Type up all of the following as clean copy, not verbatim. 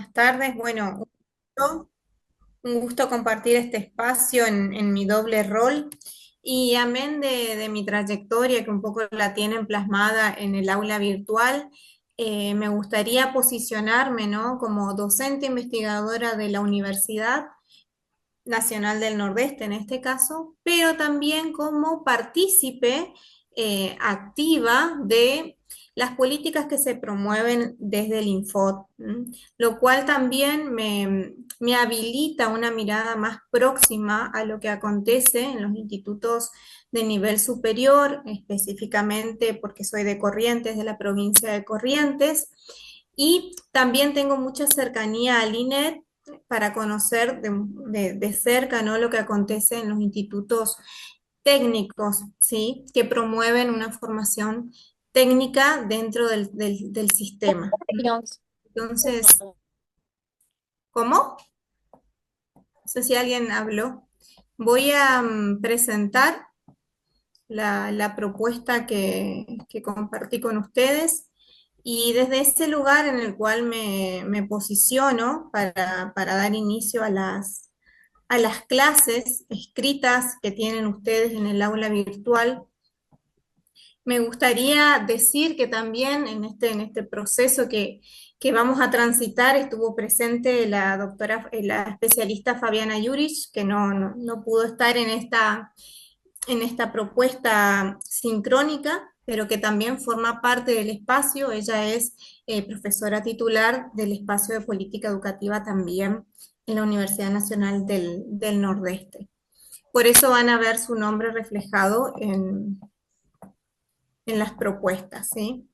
buenas tardes. Bueno, un gusto compartir este espacio en mi doble rol y amén de mi trayectoria, que un poco la tienen plasmada en el aula virtual. Me gustaría posicionarme, ¿no?, como docente investigadora de la Universidad Nacional del Nordeste en este caso, pero también como partícipe activa de las políticas que se promueven desde el Infod, ¿m? Lo cual también me habilita una mirada más próxima a lo que acontece en los institutos de nivel superior, específicamente porque soy de Corrientes, de la provincia de Corrientes, y también tengo mucha cercanía al INET para conocer de cerca, ¿no?, lo que acontece en los institutos técnicos, ¿sí?, que promueven una formación técnica dentro del sistema. Dios. Entonces, ¿cómo? No sé si alguien habló. Voy a presentar la propuesta que compartí con ustedes. Y desde ese lugar en el cual me posiciono para dar inicio a las clases escritas que tienen ustedes en el aula virtual, me gustaría decir que también en este proceso que vamos a transitar estuvo presente la doctora, la especialista Fabiana Jurich, que no pudo estar en esta propuesta sincrónica, pero que también forma parte del espacio. Ella es profesora titular del espacio de política educativa también en la Universidad Nacional del Nordeste. Por eso van a ver su nombre reflejado en las propuestas, ¿sí?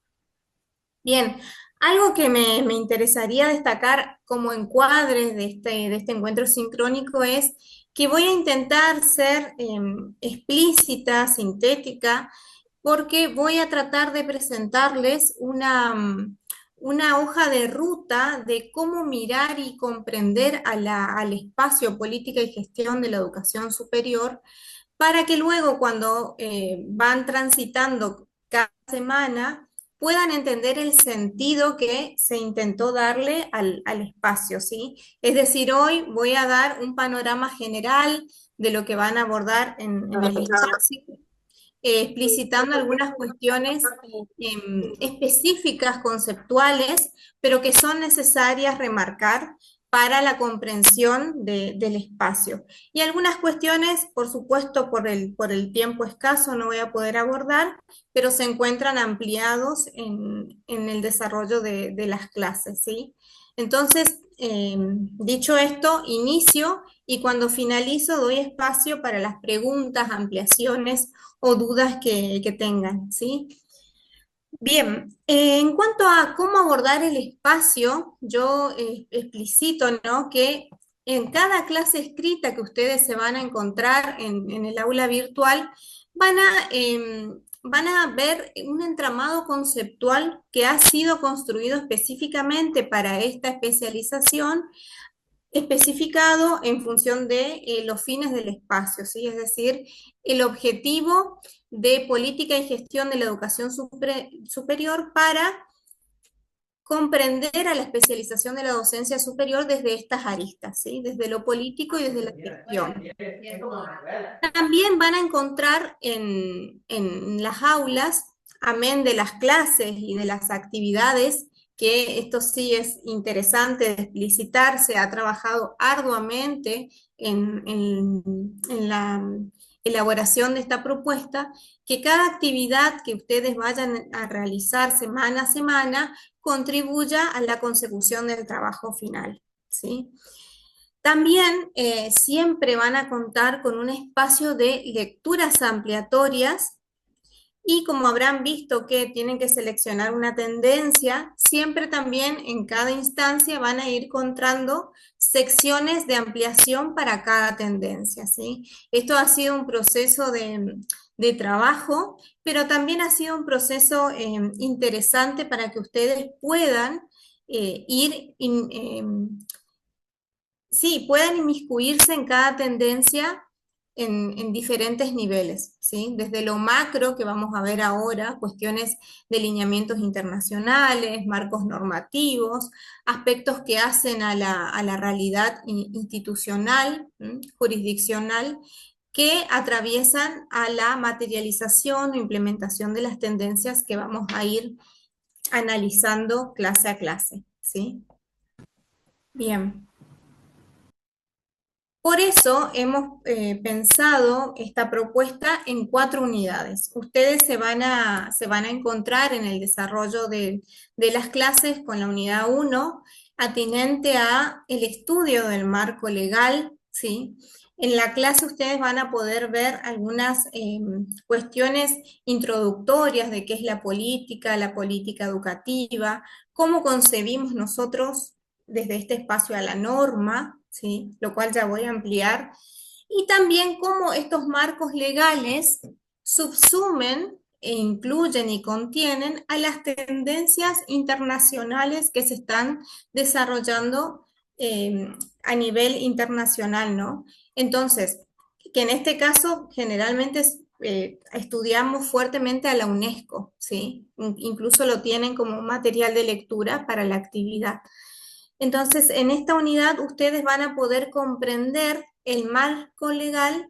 Bien, algo que me interesaría destacar como encuadre de este encuentro sincrónico es que voy a intentar ser explícita, sintética, porque voy a tratar de presentarles una hoja de ruta de cómo mirar y comprender al espacio política y gestión de la educación superior, para que luego cuando van transitando cada semana puedan entender el sentido que se intentó darle al espacio, ¿sí? Es decir, hoy voy a dar un panorama general de lo que van a abordar en el espacio, explicitando algunas cuestiones específicas, conceptuales, pero que son necesarias remarcar para la comprensión del espacio. Y algunas cuestiones, por supuesto, por el tiempo escaso no voy a poder abordar, pero se encuentran ampliados en el desarrollo de las clases, ¿sí? Entonces, dicho esto, inicio y cuando finalizo doy espacio para las preguntas, ampliaciones o dudas que tengan, ¿sí? Bien, en cuanto a cómo abordar el espacio, yo explicito, ¿no?, que en cada clase escrita que ustedes se van a encontrar en el aula virtual, van a ver un entramado conceptual que ha sido construido específicamente para esta especialización, especificado en función de los fines del espacio, ¿sí? Es decir, el objetivo de política y gestión de la educación superior para comprender a la especialización de la docencia superior desde estas aristas, ¿sí?, desde lo político y desde la gestión. También van a encontrar en las aulas, amén de las clases y de las actividades, que esto sí es interesante de explicitar, se ha trabajado arduamente en la elaboración de esta propuesta, que cada actividad que ustedes vayan a realizar semana a semana contribuya a la consecución del trabajo final, ¿sí? También siempre van a contar con un espacio de lecturas ampliatorias y como habrán visto que tienen que seleccionar una tendencia, siempre también en cada instancia van a ir encontrando secciones de ampliación para cada tendencia, ¿sí? Esto ha sido un proceso de trabajo, pero también ha sido un proceso interesante para que ustedes puedan sí, puedan inmiscuirse en cada tendencia en diferentes niveles, ¿sí? Desde lo macro, que vamos a ver ahora, cuestiones de lineamientos internacionales, marcos normativos, aspectos que hacen a la realidad institucional, jurisdiccional, que atraviesan a la materialización o implementación de las tendencias que vamos a ir analizando clase a clase, ¿sí? Bien. Por eso hemos pensado esta propuesta en 4 unidades. Ustedes se van a encontrar en el desarrollo de las clases con la unidad 1, atinente a el estudio del marco legal, ¿sí? En la clase ustedes van a poder ver algunas cuestiones introductorias de qué es la política educativa, cómo concebimos nosotros desde este espacio a la norma, ¿sí? Lo cual ya voy a ampliar, y también cómo estos marcos legales subsumen e incluyen y contienen a las tendencias internacionales que se están desarrollando a nivel internacional, ¿no? Entonces, que en este caso generalmente estudiamos fuertemente a la UNESCO, ¿sí? Incluso lo tienen como material de lectura para la actividad. Entonces, en esta unidad ustedes van a poder comprender el marco legal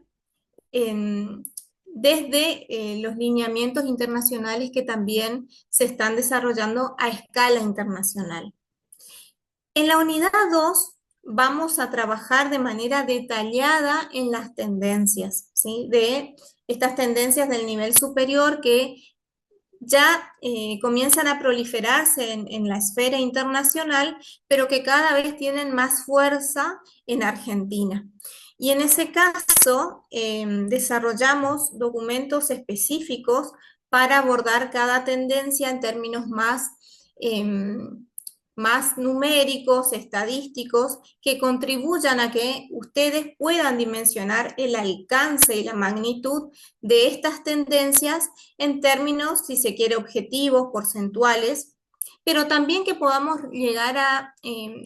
desde los lineamientos internacionales que también se están desarrollando a escala internacional. En la unidad 2 vamos a trabajar de manera detallada en las tendencias, ¿sí? De estas tendencias del nivel superior que ya comienzan a proliferarse en la esfera internacional, pero que cada vez tienen más fuerza en Argentina. Y en ese caso, desarrollamos documentos específicos para abordar cada tendencia en términos más numéricos, estadísticos, que contribuyan a que ustedes puedan dimensionar el alcance y la magnitud de estas tendencias en términos, si se quiere, objetivos, porcentuales, pero también que podamos llegar a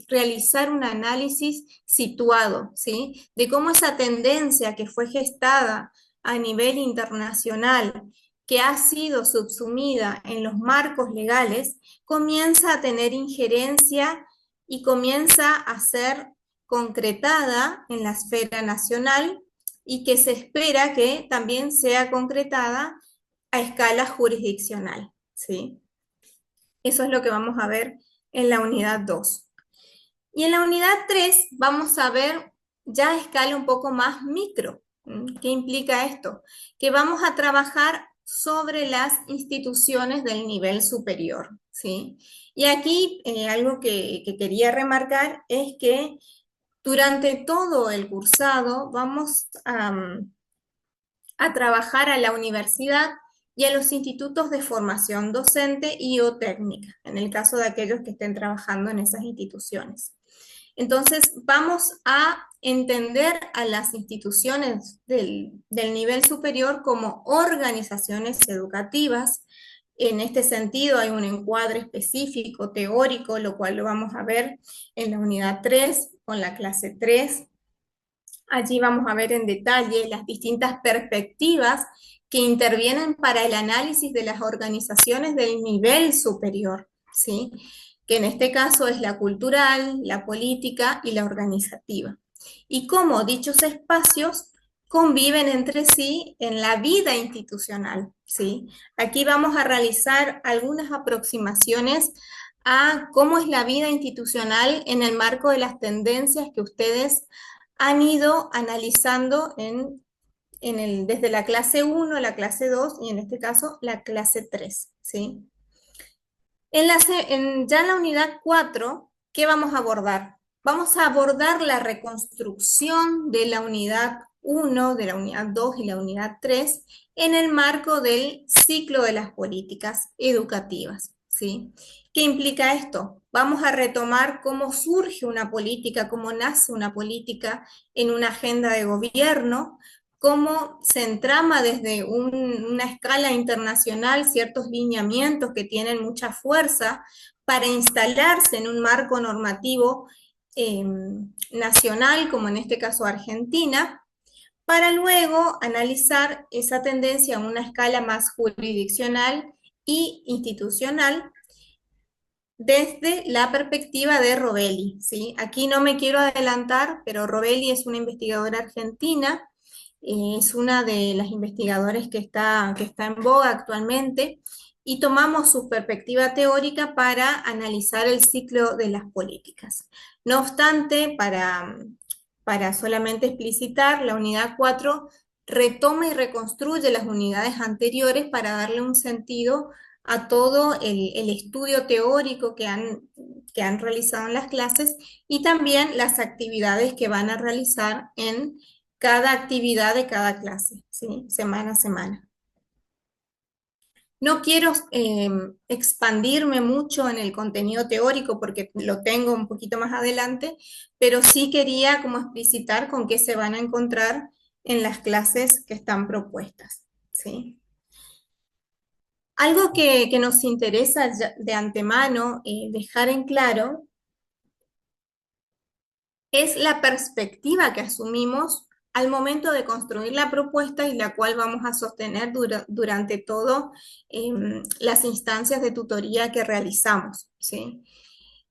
realizar un análisis situado, ¿sí? De cómo esa tendencia que fue gestada a nivel internacional, que ha sido subsumida en los marcos legales, comienza a tener injerencia y comienza a ser concretada en la esfera nacional y que se espera que también sea concretada a escala jurisdiccional, ¿sí? Eso es lo que vamos a ver en la unidad 2. Y en la unidad 3 vamos a ver ya a escala un poco más micro. ¿Qué implica esto? Que vamos a trabajar sobre las instituciones del nivel superior, ¿sí? Y aquí algo que quería remarcar es que durante todo el cursado vamos a trabajar a la universidad y a los institutos de formación docente y o técnica, en el caso de aquellos que estén trabajando en esas instituciones. Entonces, vamos a entender a las instituciones del nivel superior como organizaciones educativas. En este sentido, hay un encuadre específico, teórico, lo cual lo vamos a ver en la unidad 3, con la clase 3. Allí vamos a ver en detalle las distintas perspectivas que intervienen para el análisis de las organizaciones del nivel superior, ¿sí? Que en este caso es la cultural, la política y la organizativa. Y cómo dichos espacios conviven entre sí en la vida institucional, ¿sí? Aquí vamos a realizar algunas aproximaciones a cómo es la vida institucional en el marco de las tendencias que ustedes han ido analizando desde la clase 1, la clase 2 y en este caso la clase 3, ¿sí? Ya en la unidad 4, ¿qué vamos a abordar? Vamos a abordar la reconstrucción de la unidad 1, de la unidad 2 y la unidad 3 en el marco del ciclo de las políticas educativas, ¿sí? ¿Qué implica esto? Vamos a retomar cómo surge una política, cómo nace una política en una agenda de gobierno, cómo se entrama desde una escala internacional ciertos lineamientos que tienen mucha fuerza para instalarse en un marco normativo nacional, como en este caso Argentina, para luego analizar esa tendencia en una escala más jurisdiccional y institucional desde la perspectiva de Rovelli, ¿sí? Aquí no me quiero adelantar, pero Rovelli es una investigadora argentina, es una de las investigadoras que está en boga actualmente, y tomamos su perspectiva teórica para analizar el ciclo de las políticas. No obstante, para solamente explicitar, la unidad 4 retoma y reconstruye las unidades anteriores para darle un sentido a todo el estudio teórico que han realizado en las clases y también las actividades que van a realizar en cada actividad de cada clase, ¿sí? Semana a semana. No quiero expandirme mucho en el contenido teórico porque lo tengo un poquito más adelante, pero sí quería como explicitar con qué se van a encontrar en las clases que están propuestas, ¿sí? Algo que nos interesa de antemano dejar en claro es la perspectiva que asumimos al momento de construir la propuesta y la cual vamos a sostener durante todo las instancias de tutoría que realizamos, ¿sí?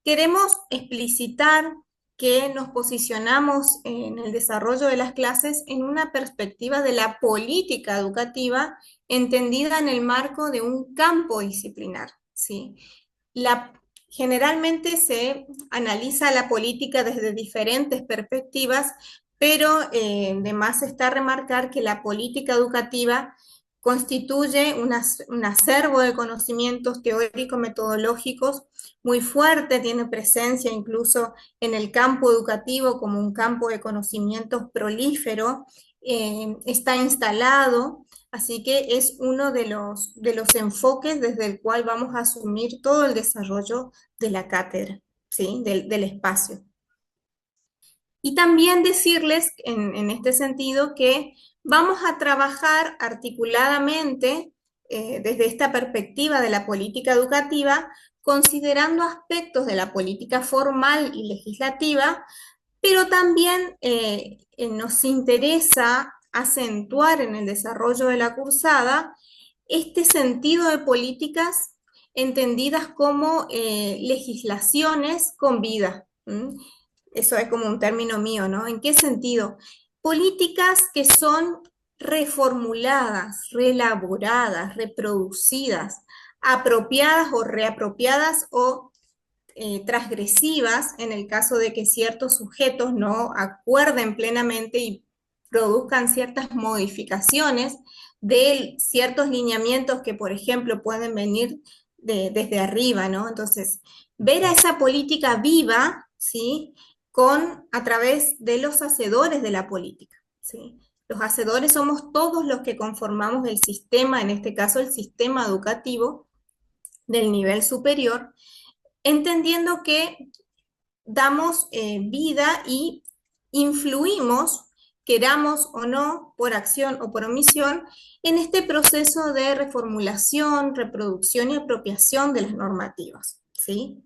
Queremos explicitar que nos posicionamos en el desarrollo de las clases en una perspectiva de la política educativa entendida en el marco de un campo disciplinar, ¿sí? La, Generalmente se analiza la política desde diferentes perspectivas, pero de más está remarcar que la política educativa constituye un acervo de conocimientos teórico-metodológicos muy fuerte, tiene presencia incluso en el campo educativo como un campo de conocimientos prolífero, está instalado. Así que es uno de los enfoques desde el cual vamos a asumir todo el desarrollo de la cátedra, ¿sí? Del espacio. Y también decirles en este sentido que vamos a trabajar articuladamente desde esta perspectiva de la política educativa, considerando aspectos de la política formal y legislativa, pero también nos interesa acentuar en el desarrollo de la cursada este sentido de políticas entendidas como legislaciones con vida. ¿M? Eso es como un término mío, ¿no? ¿En qué sentido? Políticas que son reformuladas, reelaboradas, reproducidas, apropiadas o reapropiadas o transgresivas en el caso de que ciertos sujetos no acuerden plenamente y produzcan ciertas modificaciones de ciertos lineamientos que, por ejemplo, pueden venir desde arriba, ¿no? Entonces, ver a esa política viva, ¿sí? A través de los hacedores de la política, ¿sí? Los hacedores somos todos los que conformamos el sistema, en este caso el sistema educativo del nivel superior, entendiendo que damos vida y influimos, queramos o no, por acción o por omisión, en este proceso de reformulación, reproducción y apropiación de las normativas, ¿sí?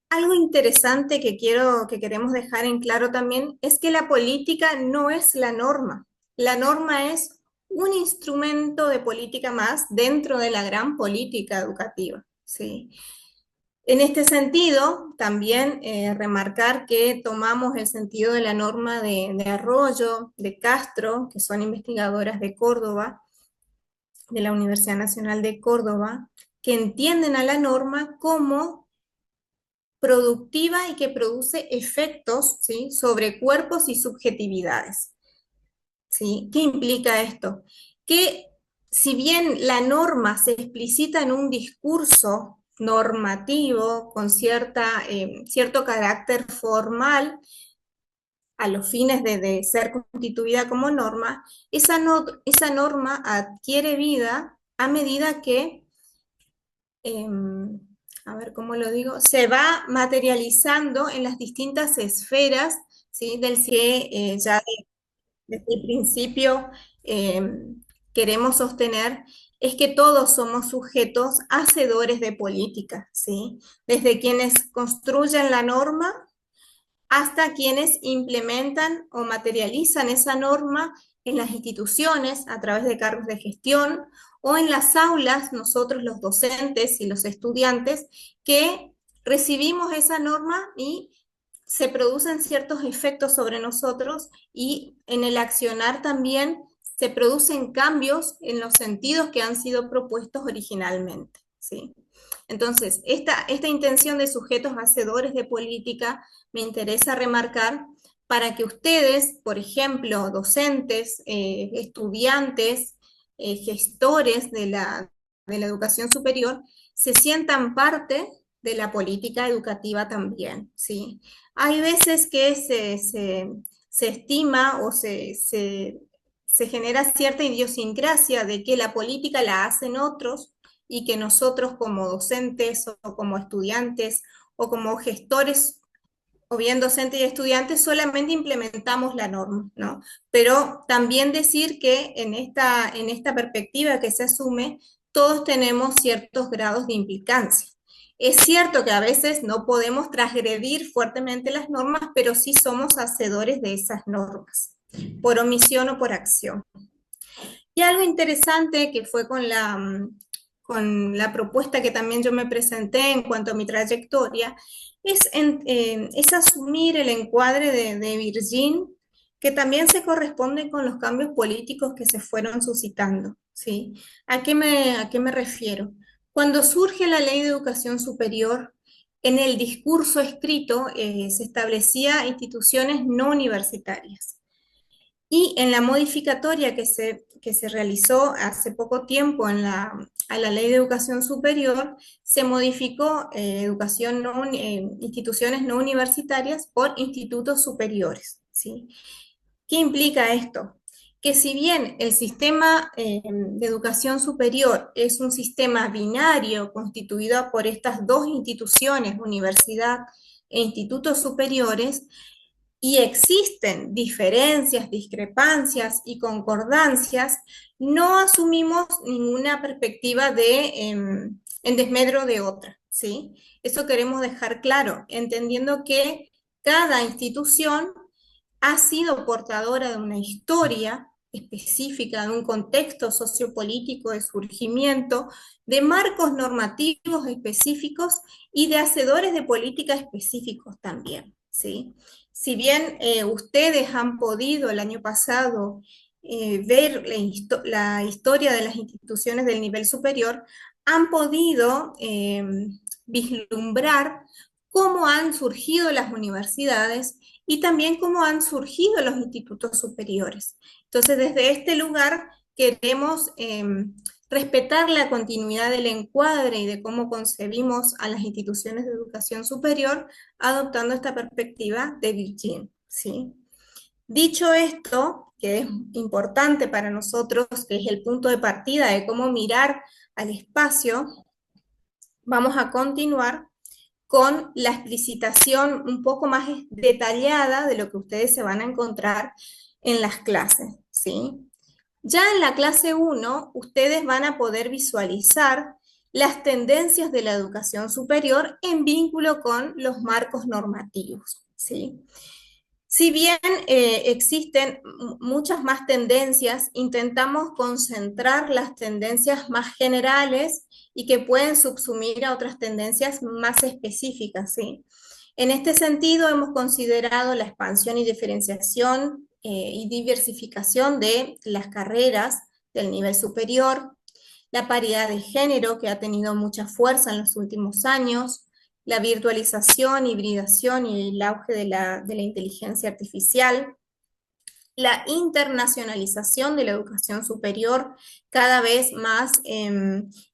Algo interesante que queremos dejar en claro también es que la política no es la norma. La norma es un instrumento de política más dentro de la gran política educativa, ¿sí? En este sentido, también remarcar que tomamos el sentido de la norma de Arroyo, de Castro, que son investigadoras de Córdoba, de la Universidad Nacional de Córdoba, que entienden a la norma como productiva y que produce efectos, ¿sí? Sobre cuerpos y subjetividades, ¿sí? ¿Qué implica esto? Que si bien la norma se explicita en un discurso normativo con cierto carácter formal a los fines de ser constituida como norma, esa norma adquiere vida a medida que, a ver cómo lo digo, se va materializando en las distintas esferas, ¿sí? Del que ya desde el principio eh, queremos sostener es que todos somos sujetos hacedores de política, ¿sí? Desde quienes construyen la norma hasta quienes implementan o materializan esa norma en las instituciones a través de cargos de gestión o en las aulas, nosotros los docentes y los estudiantes que recibimos esa norma y se producen ciertos efectos sobre nosotros y en el accionar también se producen cambios en los sentidos que han sido propuestos originalmente, ¿sí? Entonces, esta intención de sujetos hacedores de política me interesa remarcar para que ustedes, por ejemplo, docentes, estudiantes, gestores de la educación superior, se sientan parte de la política educativa también, ¿sí? Hay veces que se estima o se genera cierta idiosincrasia de que la política la hacen otros y que nosotros como docentes o como estudiantes o como gestores o bien docentes y estudiantes solamente implementamos la norma, ¿no? Pero también decir que en esta perspectiva que se asume, todos tenemos ciertos grados de implicancia. Es cierto que a veces no podemos transgredir fuertemente las normas, pero sí somos hacedores de esas normas, por omisión o por acción. Y algo interesante que fue con la propuesta que también yo me presenté en cuanto a mi trayectoria, es asumir el encuadre de Virgin, que también se corresponde con los cambios políticos que se fueron suscitando, ¿sí? A qué me refiero? Cuando surge la Ley de Educación Superior, en el discurso escrito se establecía instituciones no universitarias. Y en la modificatoria que se realizó hace poco tiempo a la Ley de Educación Superior, se modificó instituciones no universitarias por institutos superiores, ¿sí? ¿Qué implica esto? Que si bien el sistema de educación superior es un sistema binario constituido por estas dos instituciones, universidad e institutos superiores, y existen diferencias, discrepancias y concordancias, no asumimos ninguna perspectiva en desmedro de otra, ¿sí? Eso queremos dejar claro, entendiendo que cada institución ha sido portadora de una historia específica, de un contexto sociopolítico de surgimiento, de marcos normativos específicos y de hacedores de política específicos también, ¿sí? Si bien ustedes han podido el año pasado ver la historia de las instituciones del nivel superior, han podido vislumbrar cómo han surgido las universidades y también cómo han surgido los institutos superiores. Entonces, desde este lugar queremos respetar la continuidad del encuadre y de cómo concebimos a las instituciones de educación superior, adoptando esta perspectiva de Virgin, ¿sí? Dicho esto, que es importante para nosotros, que es el punto de partida de cómo mirar al espacio, vamos a continuar con la explicitación un poco más detallada de lo que ustedes se van a encontrar en las clases, ¿sí? Ya en la clase 1, ustedes van a poder visualizar las tendencias de la educación superior en vínculo con los marcos normativos, ¿sí? Si bien existen muchas más tendencias, intentamos concentrar las tendencias más generales y que pueden subsumir a otras tendencias más específicas, ¿sí? En este sentido, hemos considerado la expansión y diferenciación y diversificación de las carreras del nivel superior, la paridad de género, que ha tenido mucha fuerza en los últimos años, la virtualización, hibridación y el auge de la inteligencia artificial, la internacionalización de la educación superior, cada vez más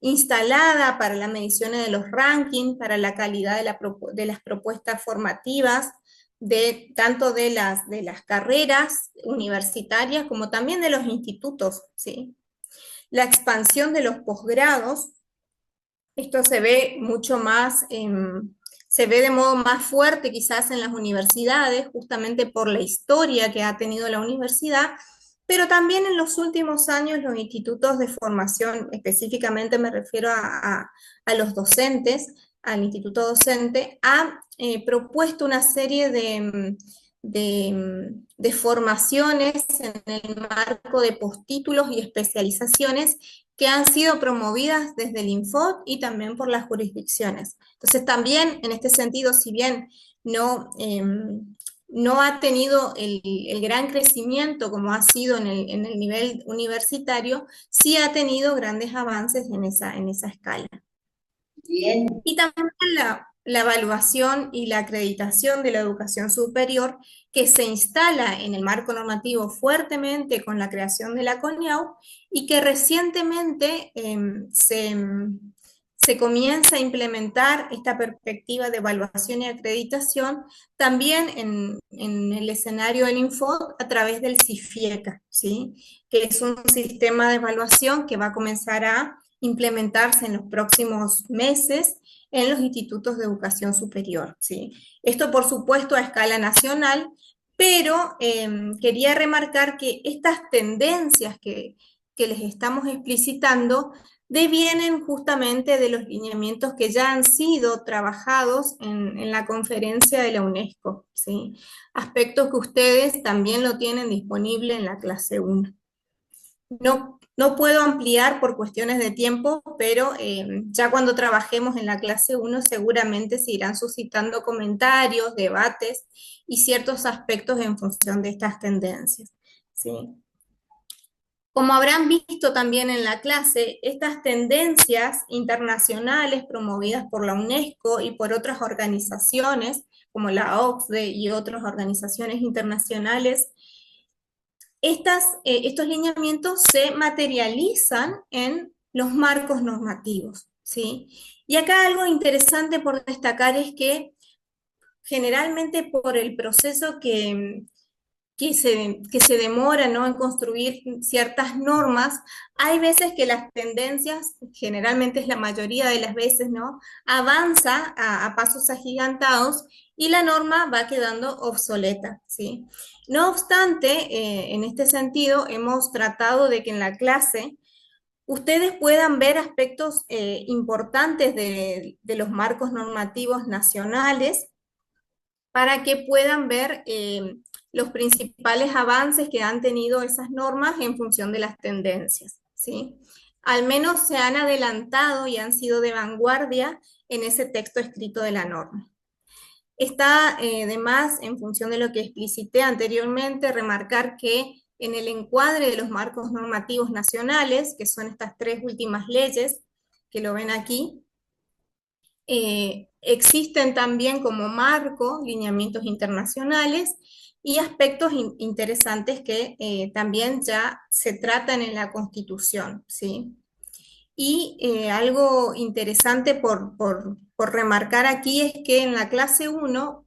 instalada para la medición de los rankings, para la calidad de las propuestas formativas, tanto de las carreras universitarias como también de los institutos, ¿sí? La expansión de los posgrados, esto se ve mucho más, se ve de modo más fuerte quizás en las universidades, justamente por la historia que ha tenido la universidad, pero también en los últimos años los institutos de formación, específicamente me refiero a los docentes, al instituto docente, ha propuesto una serie de formaciones en el marco de postítulos y especializaciones que han sido promovidas desde el Infod y también por las jurisdicciones. Entonces también en este sentido, si bien no, no ha tenido el gran crecimiento como ha sido en el nivel universitario, sí ha tenido grandes avances en esa escala. Bien. Y también la evaluación y la acreditación de la educación superior, que se instala en el marco normativo fuertemente con la creación de la CONIAU y que recientemente se comienza a implementar esta perspectiva de evaluación y acreditación también en el escenario del Infod a través del CIFIECA, ¿sí? Que es un sistema de evaluación que va a comenzar a implementarse en los próximos meses en los institutos de educación superior, ¿sí? Esto, por supuesto, a escala nacional, pero quería remarcar que estas tendencias que les estamos explicitando devienen justamente de los lineamientos que ya han sido trabajados en la conferencia de la UNESCO, ¿sí? Aspectos que ustedes también lo tienen disponible en la clase 1. No puedo ampliar por cuestiones de tiempo, pero ya cuando trabajemos en la clase 1 seguramente se irán suscitando comentarios, debates y ciertos aspectos en función de estas tendencias, ¿sí? Como habrán visto también en la clase, estas tendencias internacionales promovidas por la UNESCO y por otras organizaciones, como la OCDE y otras organizaciones internacionales, estos lineamientos se materializan en los marcos normativos, ¿sí? Y acá algo interesante por destacar es que generalmente por el proceso que se demora, ¿no?, en construir ciertas normas, hay veces que las tendencias, generalmente es la mayoría de las veces, ¿no?, avanza a pasos agigantados y la norma va quedando obsoleta, ¿sí? No obstante, en este sentido, hemos tratado de que en la clase ustedes puedan ver aspectos importantes de los marcos normativos nacionales para que puedan ver los principales avances que han tenido esas normas en función de las tendencias, ¿sí? Al menos se han adelantado y han sido de vanguardia en ese texto escrito de la norma. Está de más, en función de lo que explicité anteriormente, remarcar que en el encuadre de los marcos normativos nacionales, que son estas tres últimas leyes, que lo ven aquí, existen también como marco lineamientos internacionales y aspectos interesantes que también ya se tratan en la Constitución, ¿sí? Y algo interesante por remarcar aquí es que en la clase 1,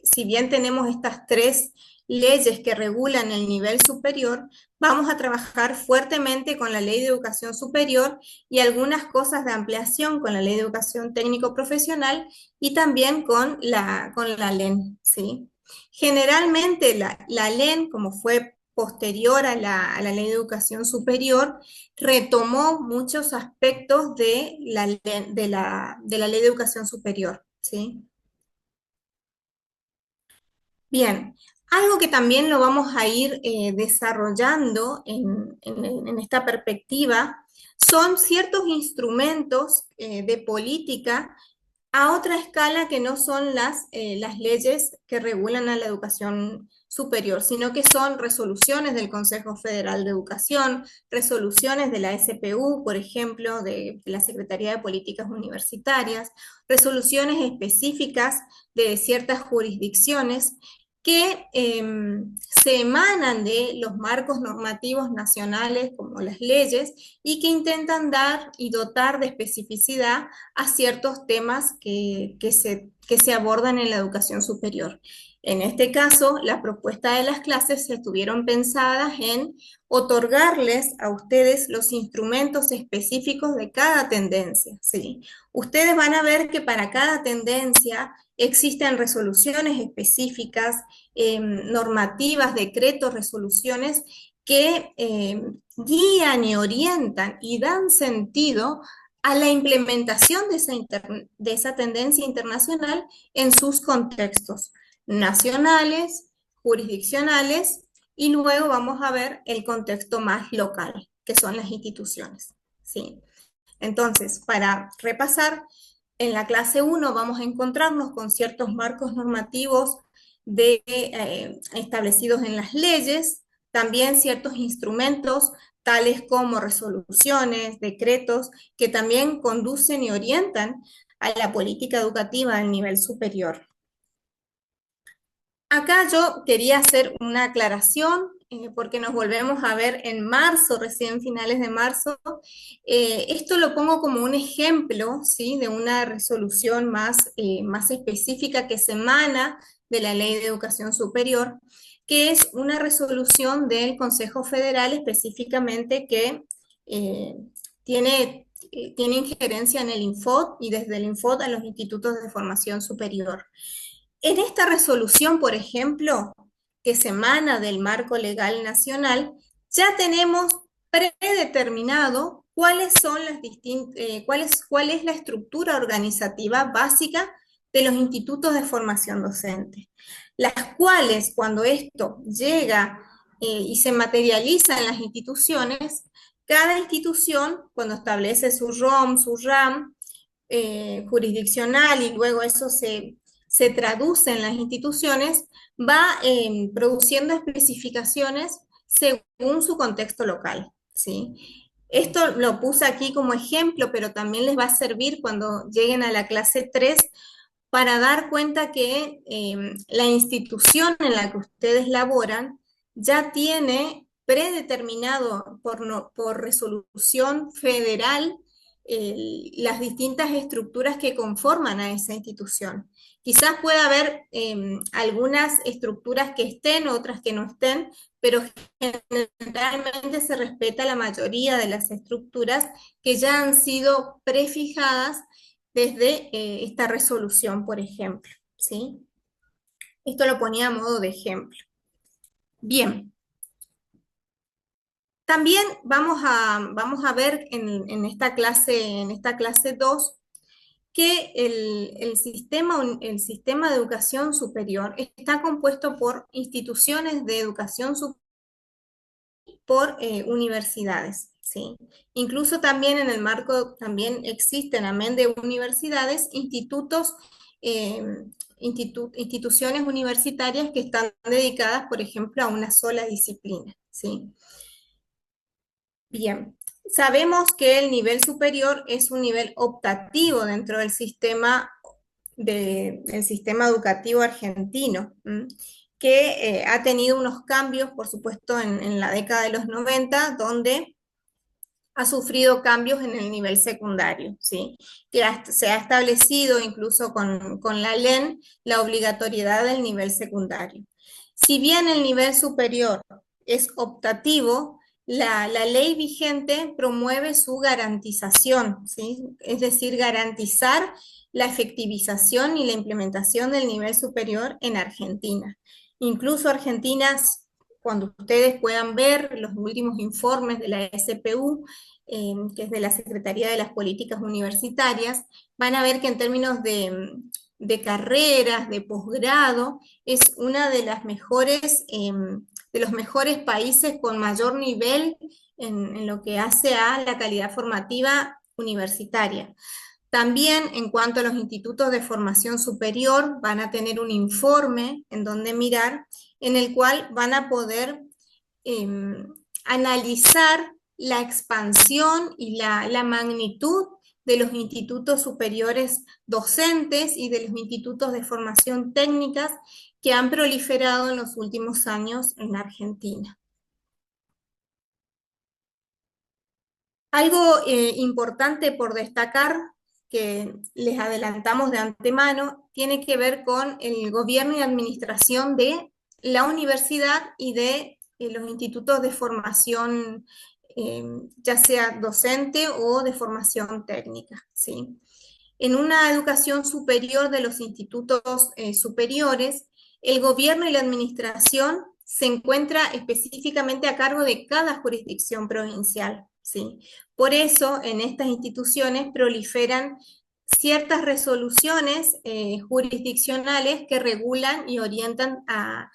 si bien tenemos estas tres leyes que regulan el nivel superior, vamos a trabajar fuertemente con la Ley de Educación Superior y algunas cosas de ampliación con la Ley de Educación Técnico Profesional y también con la LEN, ¿sí? Generalmente la LEN, como fue posterior a la Ley de Educación Superior, retomó muchos aspectos de la Ley de Educación Superior, ¿sí? Bien, algo que también lo vamos a ir desarrollando en esta perspectiva son ciertos instrumentos de política a otra escala que no son las leyes que regulan a la educación superior, sino que son resoluciones del Consejo Federal de Educación, resoluciones de la SPU, por ejemplo, de la Secretaría de Políticas Universitarias, resoluciones específicas de ciertas jurisdicciones que se emanan de los marcos normativos nacionales como las leyes y que intentan dar y dotar de especificidad a ciertos temas que se abordan en la educación superior. En este caso, la propuesta de las clases estuvieron pensadas en otorgarles a ustedes los instrumentos específicos de cada tendencia, ¿sí? Ustedes van a ver que para cada tendencia existen resoluciones específicas, normativas, decretos, resoluciones que guían y orientan y dan sentido a la implementación de esa tendencia internacional en sus contextos nacionales, jurisdiccionales, y luego vamos a ver el contexto más local, que son las instituciones, ¿sí? Entonces, para repasar, en la clase 1 vamos a encontrarnos con ciertos marcos normativos establecidos en las leyes, también ciertos instrumentos tales como resoluciones, decretos, que también conducen y orientan a la política educativa al nivel superior. Acá yo quería hacer una aclaración, porque nos volvemos a ver en marzo, recién finales de marzo. Esto lo pongo como un ejemplo, ¿sí? De una resolución más específica que se emana de la Ley de Educación Superior, que es una resolución del Consejo Federal específicamente que eh, tiene injerencia en el Infod y desde el Infod a los institutos de formación superior. En esta resolución, por ejemplo, que se emana del marco legal nacional, ya tenemos predeterminado cuál es la estructura organizativa básica de los institutos de formación docente, las cuales cuando esto llega y se materializa en las instituciones, cada institución, cuando establece su ROM, su RAM, jurisdiccional y luego eso se traduce en las instituciones, va produciendo especificaciones según su contexto local, ¿sí? Esto lo puse aquí como ejemplo, pero también les va a servir cuando lleguen a la clase 3 para dar cuenta que la institución en la que ustedes laboran ya tiene predeterminado por resolución federal las distintas estructuras que conforman a esa institución. Quizás pueda haber algunas estructuras que estén, otras que no estén, pero generalmente se respeta la mayoría de las estructuras que ya han sido prefijadas desde esta resolución, por ejemplo, ¿sí? Esto lo ponía a modo de ejemplo. Bien. También vamos a ver en esta clase 2 que el sistema de educación superior está compuesto por instituciones de educación superior, por universidades, ¿sí? Incluso también en el marco, también existen, amén de universidades, eh, instituciones universitarias que están dedicadas, por ejemplo, a una sola disciplina, ¿sí? Bien, sabemos que el nivel superior es un nivel optativo dentro del sistema educativo argentino, que ha tenido unos cambios, por supuesto, en la década de los 90, donde ha sufrido cambios en el nivel secundario, ¿sí? Se ha establecido incluso con la LEN la obligatoriedad del nivel secundario. Si bien el nivel superior es optativo, la ley vigente promueve su garantización, ¿sí? Es decir, garantizar la efectivización y la implementación del nivel superior en Argentina. Incluso Argentina, cuando ustedes puedan ver los últimos informes de la SPU, que es de la Secretaría de las Políticas Universitarias, van a ver que en términos de carreras, de posgrado, es una de las mejores, de los mejores países con mayor nivel en lo que hace a la calidad formativa universitaria. También en cuanto a los institutos de formación superior, van a tener un informe en donde mirar, en el cual van a poder analizar la expansión y la magnitud de los institutos superiores docentes y de los institutos de formación técnicas que han proliferado en los últimos años en Argentina. Algo importante por destacar, que les adelantamos de antemano, tiene que ver con el gobierno y administración de la universidad y de los institutos de formación, ya sea docente o de formación técnica, ¿sí? En una educación superior de los institutos superiores, el gobierno y la administración se encuentra específicamente a cargo de cada jurisdicción provincial, ¿sí? Por eso, en estas instituciones proliferan ciertas resoluciones jurisdiccionales que regulan y orientan a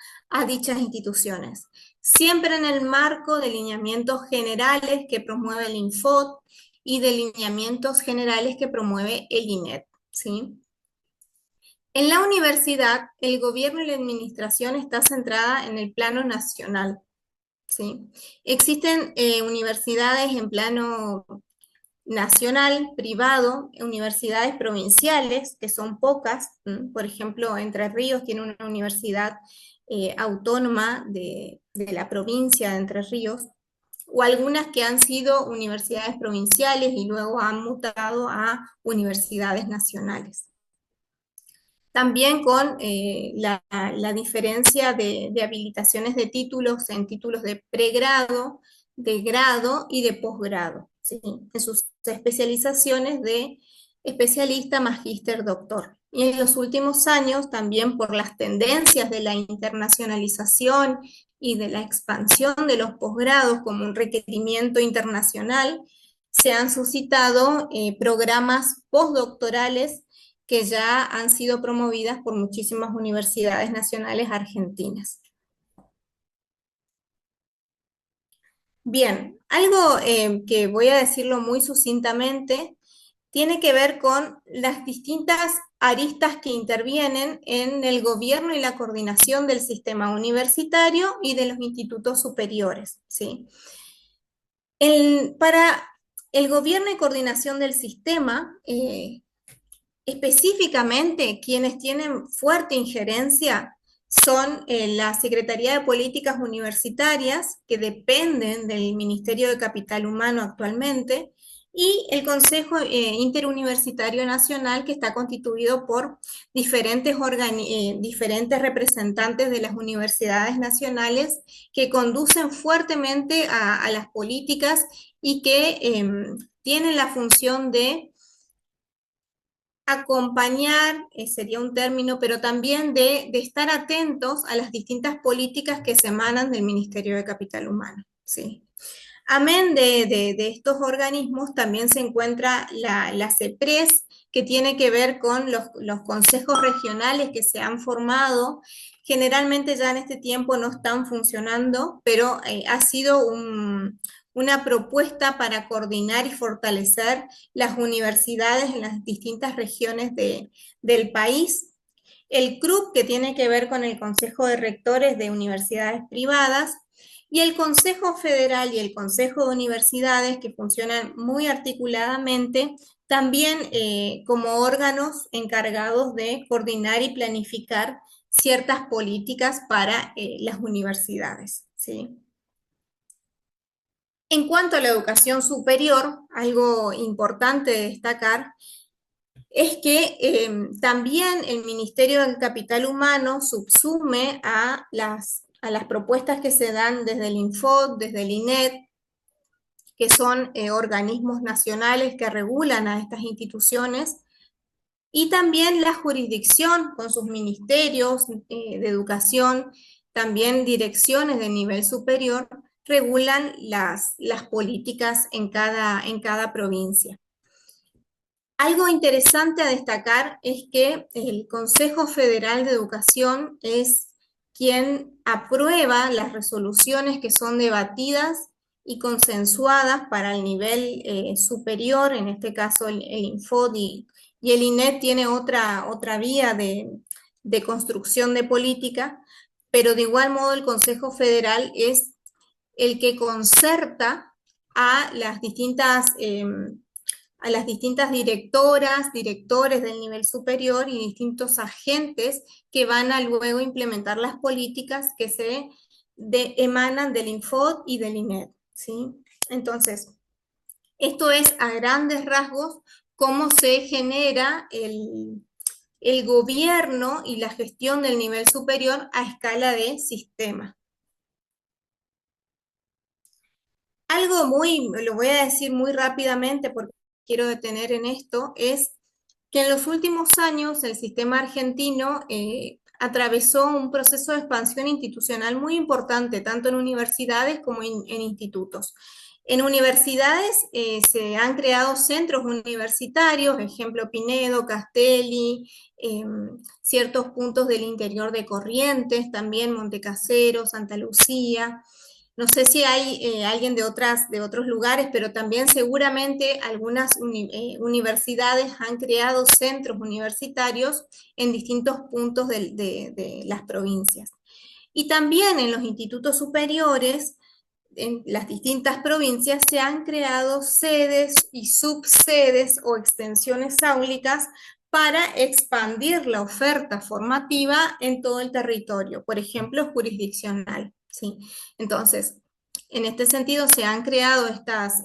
dichas instituciones. Siempre en el marco de lineamientos generales que promueve el Infod y de lineamientos generales que promueve el INED, ¿sí? En la universidad, el gobierno y la administración está centrada en el plano nacional, ¿sí? Existen universidades en plano nacional, privado, universidades provinciales, que son pocas. Por ejemplo, Entre Ríos tiene una universidad autónoma de la provincia de Entre Ríos, o algunas que han sido universidades provinciales y luego han mutado a universidades nacionales. También con la diferencia de habilitaciones de títulos en títulos de pregrado, de grado y de posgrado, ¿sí? En sus especializaciones de especialista, magíster, doctor. Y en los últimos años, también por las tendencias de la internacionalización y de la expansión de los posgrados como un requerimiento internacional, se han suscitado programas postdoctorales que ya han sido promovidas por muchísimas universidades nacionales argentinas. Bien, algo que voy a decirlo muy sucintamente, tiene que ver con las distintas aristas que intervienen en el gobierno y la coordinación del sistema universitario y de los institutos superiores, ¿sí? Para el gobierno y coordinación del sistema, específicamente, quienes tienen fuerte injerencia son la Secretaría de Políticas Universitarias, que dependen del Ministerio de Capital Humano actualmente, y el Consejo Interuniversitario Nacional, que está constituido por diferentes representantes de las universidades nacionales que conducen fuertemente a las políticas y que tienen la función de acompañar, sería un término, pero también de estar atentos a las distintas políticas que se emanan del Ministerio de Capital Humano, ¿sí? Amén de estos organismos, también se encuentra la CEPRES, que tiene que ver con los consejos regionales que se han formado. Generalmente ya en este tiempo no están funcionando, pero ha sido una propuesta para coordinar y fortalecer las universidades en las distintas regiones del país. El CRUB, que tiene que ver con el Consejo de Rectores de Universidades Privadas, y el Consejo Federal y el Consejo de Universidades, que funcionan muy articuladamente, también como órganos encargados de coordinar y planificar ciertas políticas para las universidades, ¿sí? En cuanto a la educación superior, algo importante de destacar es que también el Ministerio del Capital Humano subsume a las propuestas que se dan desde el Infod, desde el INED, que son organismos nacionales que regulan a estas instituciones, y también la jurisdicción con sus ministerios de educación, también direcciones de nivel superior, regulan las políticas en cada provincia. Algo interesante a destacar es que el Consejo Federal de Educación es quien aprueba las resoluciones que son debatidas y consensuadas para el nivel superior, en este caso el Infod y el INED tiene otra vía de construcción de política, pero de igual modo el Consejo Federal es el que concerta a a las distintas directoras, directores del nivel superior y distintos agentes que van a luego implementar las políticas que emanan del Infod y del INED, ¿sí? Entonces, esto es a grandes rasgos cómo se genera el gobierno y la gestión del nivel superior a escala de sistema. Lo voy a decir muy rápidamente porque quiero detener en esto, es que en los últimos años el sistema argentino atravesó un proceso de expansión institucional muy importante, tanto en universidades como en institutos. En universidades se han creado centros universitarios, ejemplo Pinedo, Castelli, ciertos puntos del interior de Corrientes, también Montecasero, Santa Lucía. No sé si hay alguien de otros lugares, pero también seguramente algunas universidades han creado centros universitarios en distintos puntos de las provincias. Y también en los institutos superiores, en las distintas provincias, se han creado sedes y subsedes o extensiones áulicas para expandir la oferta formativa en todo el territorio, por ejemplo, jurisdiccional. ¿Sí? Entonces, en este sentido, se han creado estas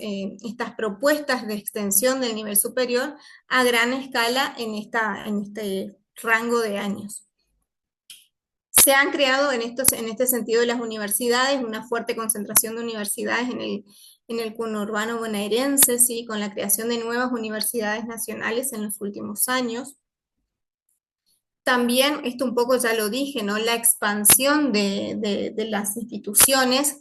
propuestas de extensión del nivel superior a gran escala en este rango de años. Se han creado en este sentido las universidades, una fuerte concentración de universidades en el conurbano bonaerense, ¿sí? Con la creación de nuevas universidades nacionales en los últimos años. También, esto un poco ya lo dije, ¿no? La expansión de las instituciones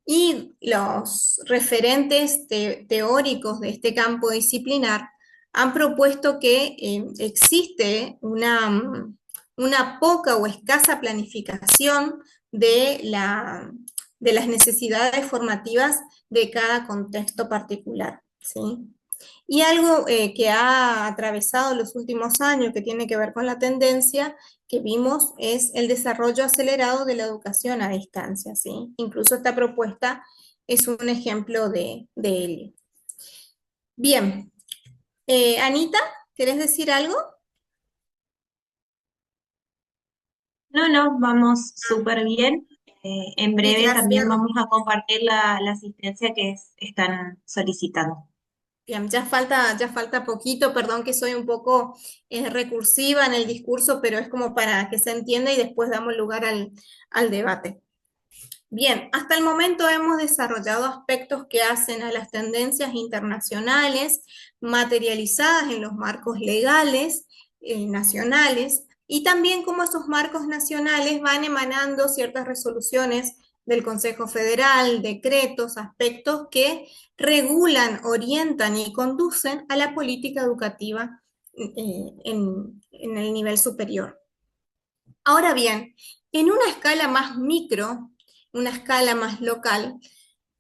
y los referentes teóricos de este campo disciplinar han propuesto que existe una poca o escasa planificación de las necesidades formativas de cada contexto particular, ¿sí? Y algo que ha atravesado los últimos años, que tiene que ver con la tendencia que vimos, es el desarrollo acelerado de la educación a distancia, ¿sí? Incluso esta propuesta es un ejemplo de ello. Bien, Anita, ¿querés decir algo? No, no, vamos súper bien. En Sí, breve gracias. también vamos a compartir la asistencia que están solicitando. Bien, ya falta poquito, perdón que soy un poco recursiva en el discurso, pero es como para que se entienda y después damos lugar al debate. Bien, hasta el momento hemos desarrollado aspectos que hacen a las tendencias internacionales materializadas en los marcos legales nacionales y también cómo esos marcos nacionales van emanando ciertas resoluciones del Consejo Federal, decretos, aspectos que regulan, orientan y conducen a la política educativa en el nivel superior. Ahora bien, en una escala más micro, una escala más local,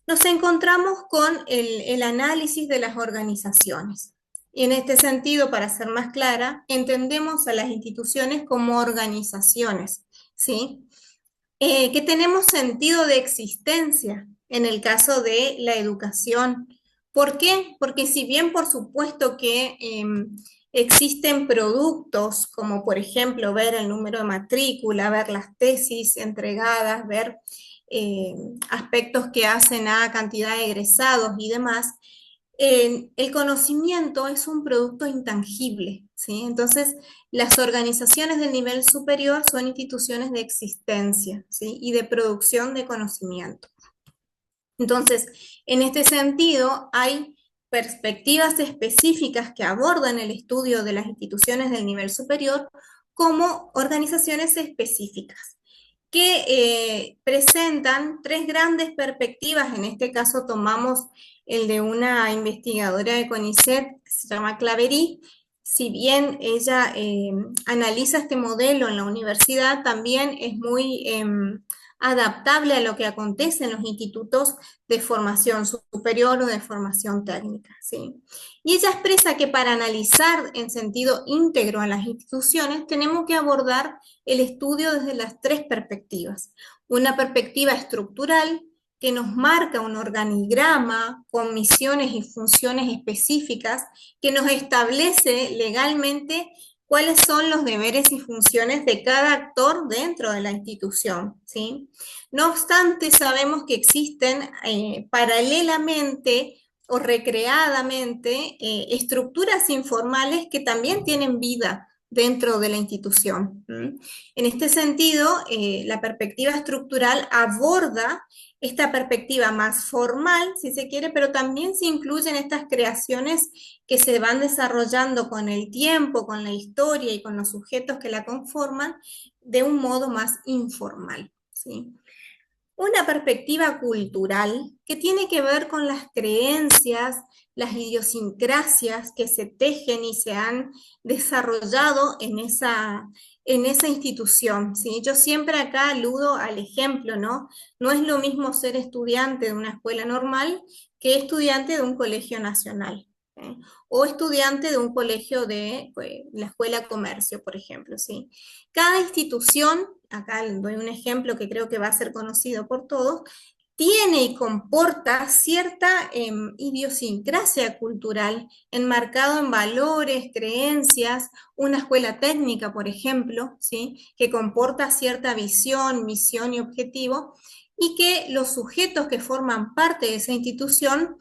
nos encontramos con el análisis de las organizaciones. Y en este sentido, para ser más clara, entendemos a las instituciones como organizaciones, ¿sí? Que tenemos sentido de existencia en el caso de la educación. ¿Por qué? Porque si bien por supuesto que existen productos como por ejemplo ver el número de matrícula, ver las tesis entregadas, ver eh, aspectos que hacen a cantidad de egresados y demás, el conocimiento es un producto intangible, ¿sí? Entonces, las organizaciones del nivel superior son instituciones de existencia, ¿sí? Y de producción de conocimiento. Entonces, en este sentido, hay perspectivas específicas que abordan el estudio de las instituciones del nivel superior como organizaciones específicas que presentan tres grandes perspectivas. En este caso tomamos el de una investigadora de CONICET que se llama Claverí. Si bien ella analiza este modelo en la universidad, también es muy adaptable a lo que acontece en los institutos de formación superior o de formación técnica, ¿sí? Y ella expresa que para analizar en sentido íntegro a las instituciones tenemos que abordar el estudio desde las tres perspectivas. Una perspectiva estructural que nos marca un organigrama con misiones y funciones específicas que nos establece legalmente cuáles son los deberes y funciones de cada actor dentro de la institución, ¿sí? No obstante, sabemos que existen paralelamente o recreadamente estructuras informales que también tienen vida dentro de la institución. En este sentido, la perspectiva estructural aborda esta perspectiva más formal, si se quiere, pero también se incluyen estas creaciones que se van desarrollando con el tiempo, con la historia y con los sujetos que la conforman de un modo más informal, ¿sí? Una perspectiva cultural que tiene que ver con las creencias, las idiosincrasias que se tejen y se han desarrollado en esa institución, ¿sí? Yo siempre acá aludo al ejemplo, ¿no? No es lo mismo ser estudiante de una escuela normal que estudiante de un colegio nacional, ¿eh? O estudiante de un colegio de pues, la escuela comercio, por ejemplo, ¿sí? Cada institución, acá doy un ejemplo que creo que va a ser conocido por todos, tiene y comporta cierta idiosincrasia cultural enmarcado en valores, creencias, una escuela técnica, por ejemplo, ¿sí? Que comporta cierta visión, misión y objetivo, y que los sujetos que forman parte de esa institución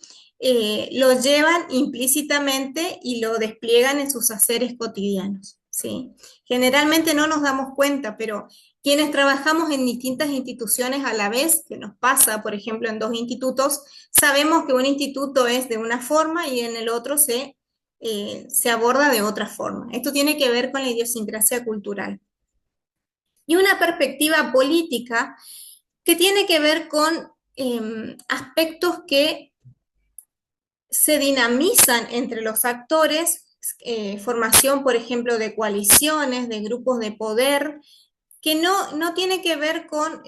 lo llevan implícitamente y lo despliegan en sus haceres cotidianos, ¿sí? Generalmente no nos damos cuenta, pero quienes trabajamos en distintas instituciones a la vez, que nos pasa, por ejemplo, en dos institutos, sabemos que un instituto es de una forma y en el otro se aborda de otra forma. Esto tiene que ver con la idiosincrasia cultural. Y una perspectiva política que tiene que ver con aspectos que se dinamizan entre los actores, formación, por ejemplo, de coaliciones, de grupos de poder, que no tiene que ver con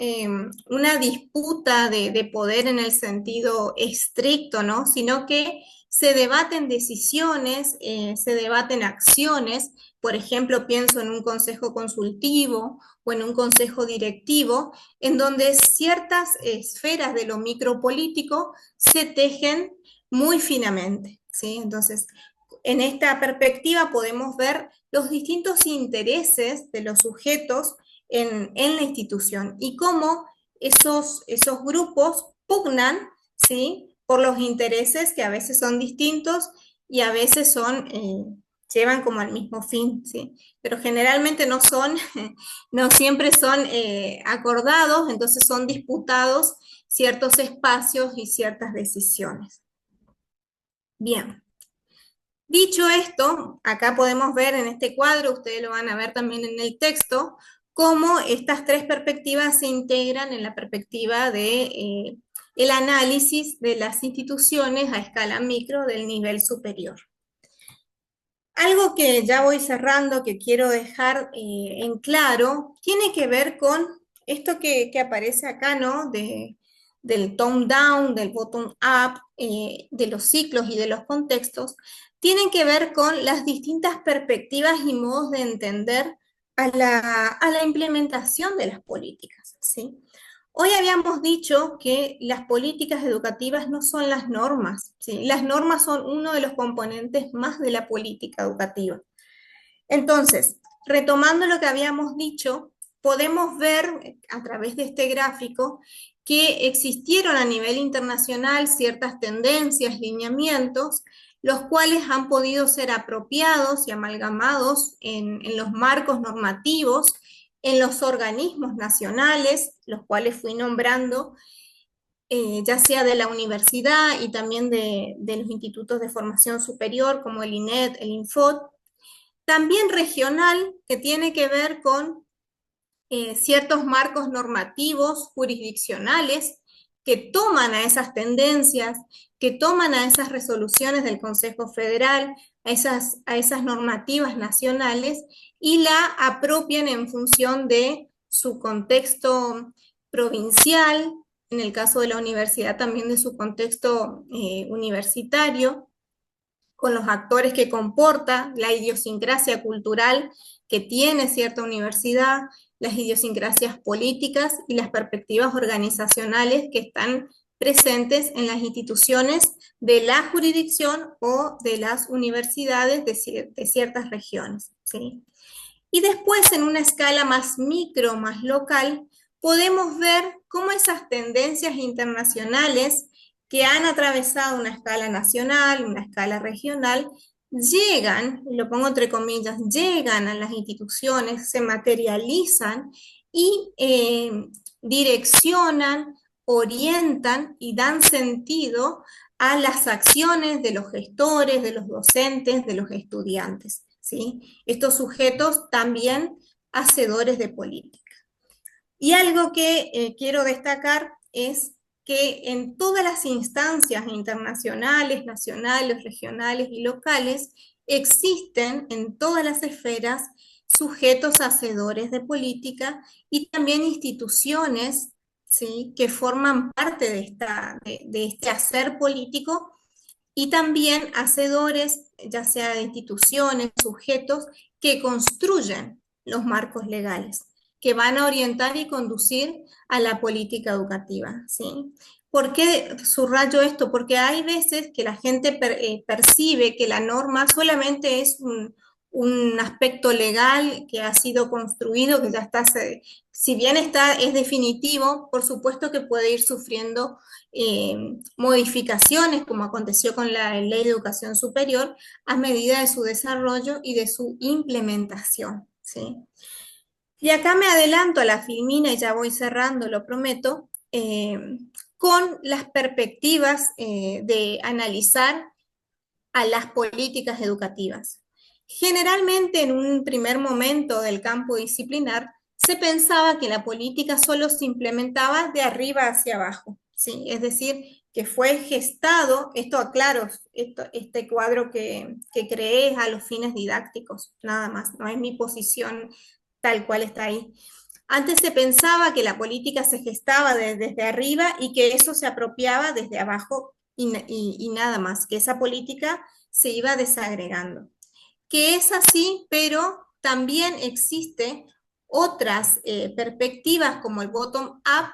una disputa de poder en el sentido estricto, ¿no? Sino que se debaten decisiones, se debaten acciones, por ejemplo, pienso en un consejo consultivo o en un consejo directivo, en donde ciertas esferas de lo micropolítico se tejen muy finamente, ¿sí? Entonces, en esta perspectiva podemos ver los distintos intereses de los sujetos en la institución y cómo esos grupos pugnan, ¿sí? Por los intereses que a veces son distintos y a veces llevan como al mismo fin, ¿sí? Pero generalmente no son, no siempre son acordados, entonces son disputados ciertos espacios y ciertas decisiones. Bien. Dicho esto, acá podemos ver en este cuadro, ustedes lo van a ver también en el texto, cómo estas tres perspectivas se integran en la perspectiva de el análisis de las instituciones a escala micro del nivel superior. Algo que ya voy cerrando, que quiero dejar en claro, tiene que ver con esto que aparece acá, ¿no? Del top down, del bottom up, de los ciclos y de los contextos, tienen que ver con las distintas perspectivas y modos de entender a la implementación de las políticas, ¿sí? Hoy habíamos dicho que las políticas educativas no son las normas, ¿sí? Las normas son uno de los componentes más de la política educativa. Entonces, retomando lo que habíamos dicho, podemos ver a través de este gráfico que existieron a nivel internacional ciertas tendencias, lineamientos, los cuales han podido ser apropiados y amalgamados en los marcos normativos, en los organismos nacionales, los cuales fui nombrando, ya sea de la universidad y también de los institutos de formación superior como el INED, el INFOD, también regional, que tiene que ver con ciertos marcos normativos jurisdiccionales que toman a esas tendencias, que toman a esas resoluciones del Consejo Federal, a esas normativas nacionales y la apropian en función de su contexto provincial, en el caso de la universidad también de su contexto universitario, con los actores que comporta, la idiosincrasia cultural que tiene cierta universidad, las idiosincrasias políticas y las perspectivas organizacionales que están presentes en las instituciones de la jurisdicción o de las universidades de ciertas regiones, ¿sí? Y después, en una escala más micro, más local, podemos ver cómo esas tendencias internacionales que han atravesado una escala nacional, una escala regional, llegan, y lo pongo entre comillas, llegan a las instituciones, se materializan y direccionan, orientan y dan sentido a las acciones de los gestores, de los docentes, de los estudiantes, ¿sí? Estos sujetos también hacedores de política. Y algo que quiero destacar es que en todas las instancias internacionales, nacionales, regionales y locales, existen en todas las esferas sujetos hacedores de política y también instituciones, ¿sí?, que forman parte de este hacer político y también hacedores, ya sea de instituciones, sujetos que construyen los marcos legales, que van a orientar y conducir a la política educativa, ¿sí? ¿Por qué subrayo esto? Porque hay veces que la gente percibe que la norma solamente es un aspecto legal que ha sido construido, que ya está, si bien está, es definitivo, por supuesto que puede ir sufriendo modificaciones, como aconteció con la Ley de Educación Superior, a medida de su desarrollo y de su implementación, ¿sí? Y acá me adelanto a la filmina y ya voy cerrando, lo prometo, con las perspectivas de analizar a las políticas educativas. Generalmente en un primer momento del campo disciplinar se pensaba que la política solo se implementaba de arriba hacia abajo, ¿sí? Es decir, que fue gestado, esto aclaro, este cuadro que creé es a los fines didácticos, nada más, no es mi posición tal cual está ahí. Antes se pensaba que la política se gestaba desde arriba y que eso se apropiaba desde abajo y nada más, que esa política se iba desagregando. Que es así, pero también existe otras perspectivas como el bottom-up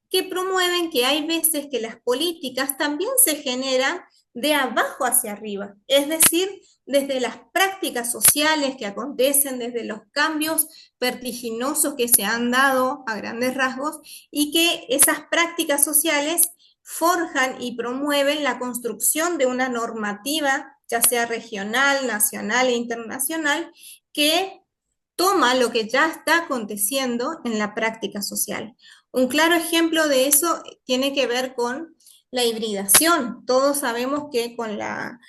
que promueven que hay veces que las políticas también se generan de abajo hacia arriba, es decir, desde las prácticas sociales que acontecen, desde los cambios vertiginosos que se han dado a grandes rasgos y que esas prácticas sociales forjan y promueven la construcción de una normativa, ya sea regional, nacional e internacional, que toma lo que ya está aconteciendo en la práctica social. Un claro ejemplo de eso tiene que ver con la hibridación. Todos sabemos que con la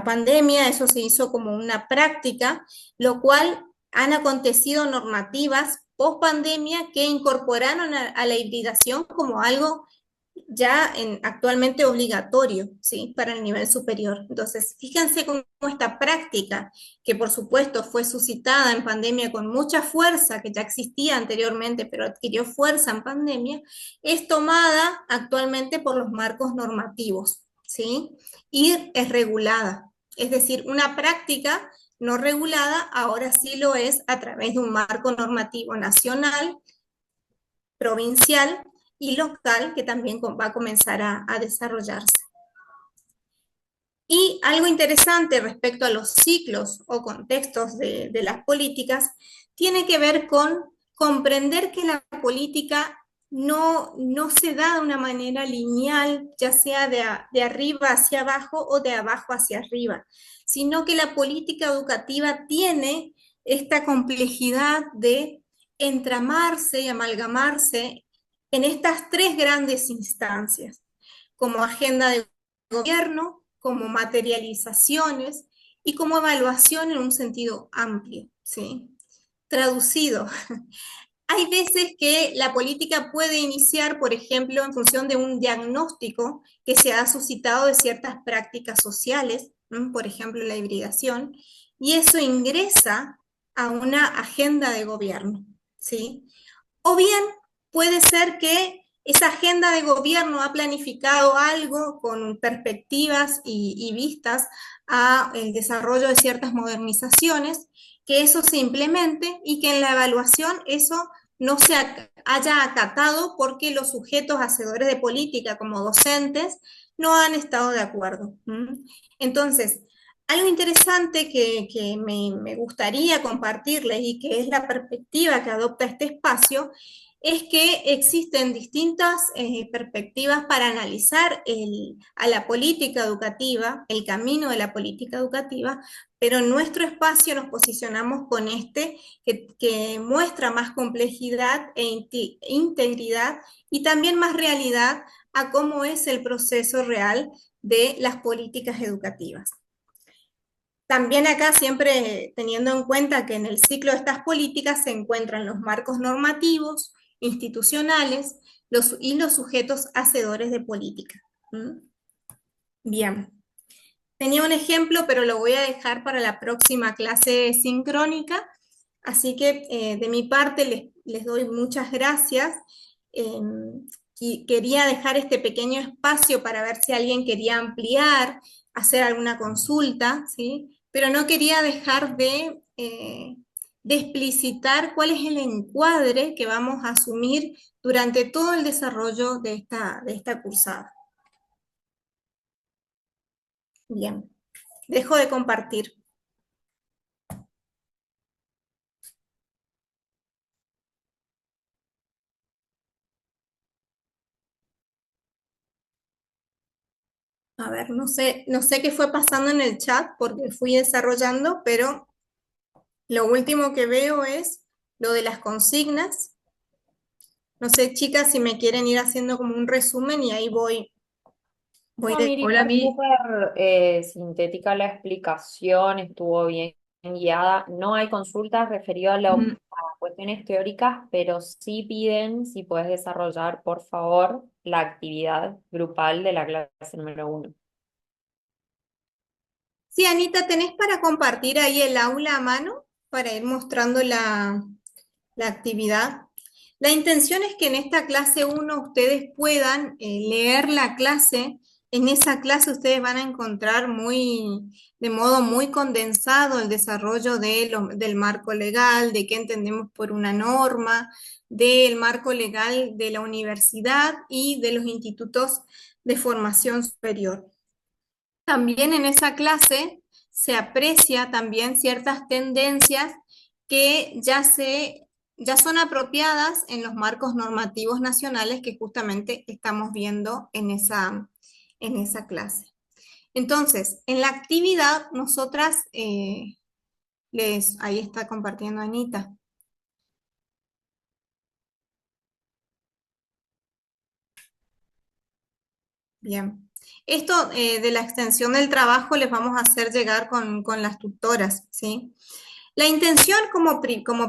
pandemia eso se hizo como una práctica, lo cual han acontecido normativas post pandemia que incorporaron a la hibridación como algo ya actualmente obligatorio, ¿sí?, para el nivel superior. Entonces, fíjense cómo esta práctica, que por supuesto fue suscitada en pandemia con mucha fuerza, que ya existía anteriormente, pero adquirió fuerza en pandemia, es tomada actualmente por los marcos normativos, ¿sí? Y es regulada. Es decir, una práctica no regulada ahora sí lo es a través de un marco normativo nacional, provincial y local que también va a comenzar a desarrollarse. Y algo interesante respecto a los ciclos o contextos de las políticas tiene que ver con comprender que la política no se da de una manera lineal, ya sea de arriba hacia abajo o de abajo hacia arriba, sino que la política educativa tiene esta complejidad de entramarse y amalgamarse en estas tres grandes instancias, como agenda de gobierno, como materializaciones y como evaluación en un sentido amplio, ¿sí? Traducido, hay veces que la política puede iniciar, por ejemplo, en función de un diagnóstico que se ha suscitado de ciertas prácticas sociales, por ejemplo, la hibridación, y eso ingresa a una agenda de gobierno, ¿sí? O bien puede ser que esa agenda de gobierno ha planificado algo con perspectivas y vistas a el desarrollo de ciertas modernizaciones, que eso se implemente y que en la evaluación eso no se haya acatado porque los sujetos hacedores de política como docentes no han estado de acuerdo. Entonces, algo interesante que me gustaría compartirles y que es la perspectiva que adopta este espacio es que existen distintas perspectivas para analizar a la política educativa, el camino de la política educativa, pero en nuestro espacio nos posicionamos con este que muestra más complejidad e integridad y también más realidad a cómo es el proceso real de las políticas educativas. También acá siempre teniendo en cuenta que en el ciclo de estas políticas se encuentran los marcos normativos, institucionales y los sujetos hacedores de política. ¿Mm? Bien. Tenía un ejemplo, pero lo voy a dejar para la próxima clase sincrónica. Así que de mi parte les doy muchas gracias. Eh, y quería dejar este pequeño espacio para ver si alguien quería ampliar, hacer alguna consulta, ¿sí? Pero no quería dejar de explicitar cuál es el encuadre que vamos a asumir durante todo el desarrollo de esta cursada. Bien, dejo de compartir. A ver, no sé qué fue pasando en el chat porque fui desarrollando, pero lo último que veo es lo de las consignas. No sé, chicas, si me quieren ir haciendo como un resumen y ahí voy No, de... Miri, Hola, fue Mi. súper sintética la explicación, estuvo bien guiada. No hay consultas referidas Mm, a cuestiones teóricas, pero sí piden si puedes desarrollar, por favor, la actividad grupal de la clase número 1. Sí, Anita, ¿tenés para compartir ahí el aula a mano para ir mostrando la actividad? La intención es que en esta clase 1 ustedes puedan leer la clase. En esa clase ustedes van a encontrar de modo muy condensado el desarrollo del marco legal, de qué entendemos por una norma, del marco legal de la universidad y de los institutos de formación superior. También en esa clase se aprecia también ciertas tendencias que ya son apropiadas en los marcos normativos nacionales que justamente estamos viendo en esa clase. Entonces, en la actividad, nosotras, ahí está compartiendo Anita. Bien. Esto de la extensión del trabajo les vamos a hacer llegar con las tutoras, ¿sí? La intención como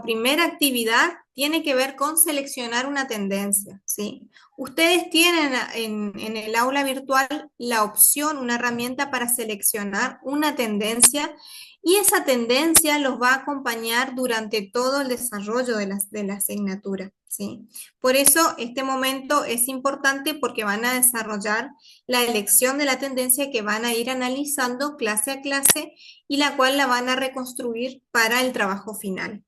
primera actividad tiene que ver con seleccionar una tendencia, ¿sí? Ustedes tienen en el aula virtual la opción, una herramienta para seleccionar una tendencia y esa tendencia los va a acompañar durante todo el desarrollo de la asignatura, ¿sí? Por eso este momento es importante porque van a desarrollar la elección de la tendencia que van a ir analizando clase a clase y la cual la van a reconstruir para el trabajo final.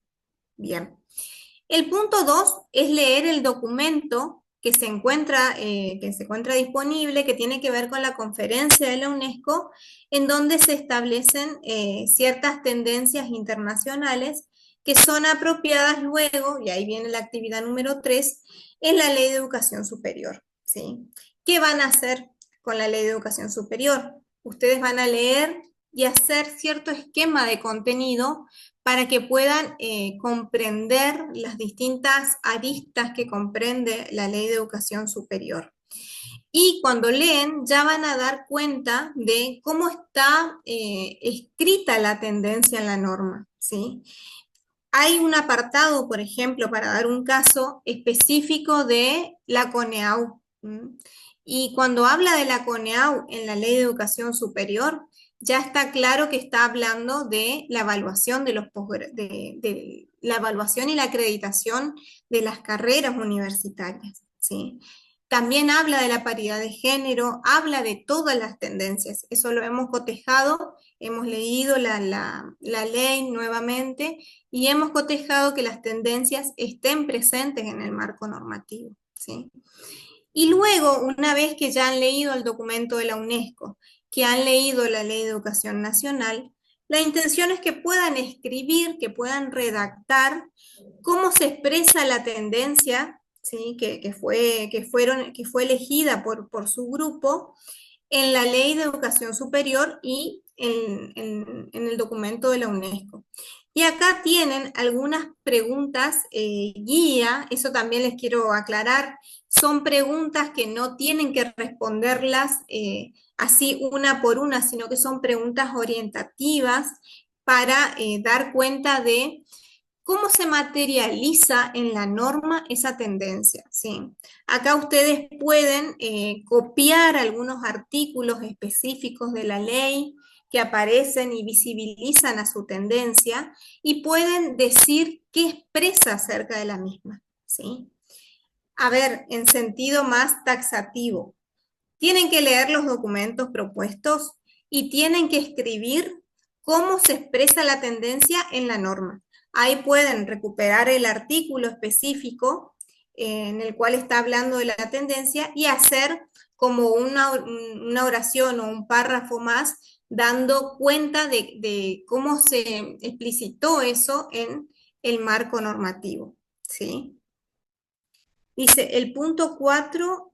Bien. El punto 2 es leer el documento que se encuentra disponible, que tiene que ver con la conferencia de la UNESCO, en donde se establecen ciertas tendencias internacionales que son apropiadas luego, y ahí viene la actividad número 3, en la Ley de Educación Superior, ¿sí? ¿Qué van a hacer con la Ley de Educación Superior? Ustedes van a leer y hacer cierto esquema de contenido para que puedan comprender las distintas aristas que comprende la Ley de Educación Superior. Y cuando leen ya van a dar cuenta de cómo está escrita la tendencia en la norma, ¿sí? Hay un apartado, por ejemplo, para dar un caso específico de la CONEAU. Y cuando habla de la CONEAU en la Ley de Educación Superior, ya está claro que está hablando de la evaluación de la evaluación y la acreditación de las carreras universitarias, ¿sí? También habla de la paridad de género, habla de todas las tendencias. Eso lo hemos cotejado, hemos leído la ley nuevamente y hemos cotejado que las tendencias estén presentes en el marco normativo, ¿sí? Y luego, una vez que ya han leído el documento de la UNESCO, que han leído la Ley de Educación Nacional, la intención es que puedan escribir, que puedan redactar cómo se expresa la tendencia, ¿sí? Que fue elegida por su grupo en la Ley de Educación Superior y en el documento de la UNESCO. Y acá tienen algunas preguntas guía, eso también les quiero aclarar, son preguntas que no tienen que responderlas así una por una, sino que son preguntas orientativas para dar cuenta de ¿cómo se materializa en la norma esa tendencia? ¿Sí? Acá ustedes pueden copiar algunos artículos específicos de la ley que aparecen y visibilizan a su tendencia y pueden decir qué expresa acerca de la misma. ¿Sí? A ver, en sentido más taxativo, tienen que leer los documentos propuestos y tienen que escribir cómo se expresa la tendencia en la norma. Ahí pueden recuperar el artículo específico en el cual está hablando de la tendencia y hacer como una oración o un párrafo más dando cuenta de cómo se explicitó eso en el marco normativo. ¿Sí? Dice, el punto 4.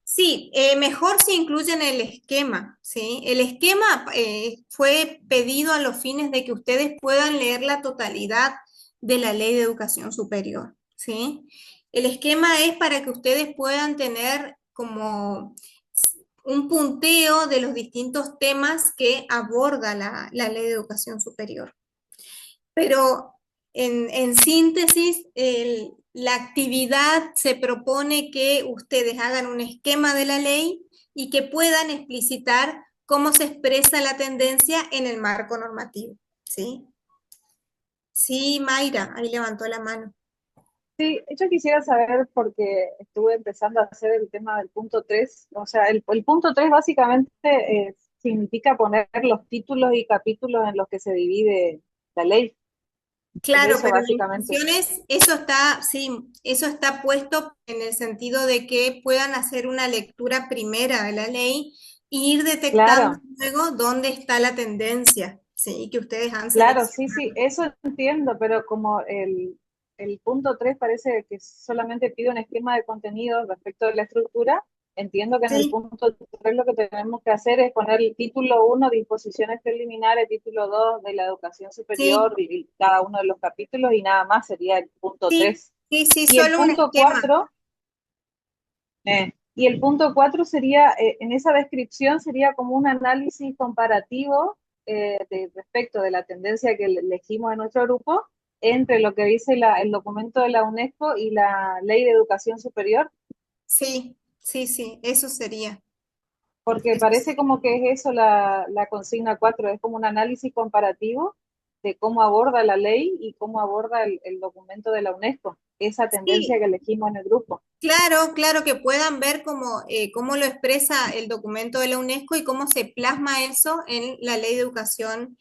Sí, mejor si incluyen el esquema, ¿sí? El esquema fue pedido a los fines de que ustedes puedan leer la totalidad de la Ley de Educación Superior, ¿sí? El esquema es para que ustedes puedan tener como un punteo de los distintos temas que aborda la Ley de Educación Superior. Pero en síntesis, la actividad se propone que ustedes hagan un esquema de la ley y que puedan explicitar cómo se expresa la tendencia en el marco normativo. ¿Sí? Sí, Mayra, ahí levantó la mano. Sí, yo quisiera saber, porque estuve empezando a hacer el tema del punto 3. O sea, el punto 3 básicamente significa poner los títulos y capítulos en los que se divide la ley. Es Claro, eso pero la básicamente. intención es, eso está, sí, eso está puesto en el sentido de que puedan hacer una lectura primera de la ley e ir detectando Claro, luego dónde está la tendencia, sí, que ustedes han claro, sí, seleccionado. sí, eso entiendo, pero como el punto 3 parece que solamente pide un esquema de contenido respecto de la estructura, entiendo que en el Sí, punto 3 lo que tenemos que hacer es poner el título 1, disposiciones preliminares, título 2 de la educación superior sí, y cada uno de los capítulos y nada más sería el punto sí, 3. sí, sí, Y el solo un punto esquema. 4 y el punto 4 sería, en esa descripción sería como un análisis comparativo respecto de la tendencia que elegimos en nuestro grupo entre lo que dice el documento de la UNESCO y la Ley de Educación Superior, Sí, sí, sí, eso sería. porque Eso parece sería. como que es eso la consigna 4, es como un análisis comparativo de cómo aborda la ley y cómo aborda el documento de la UNESCO, esa tendencia Sí, que elegimos en el grupo. claro, claro, que puedan ver cómo lo expresa el documento de la UNESCO y cómo se plasma eso en la Ley de Educación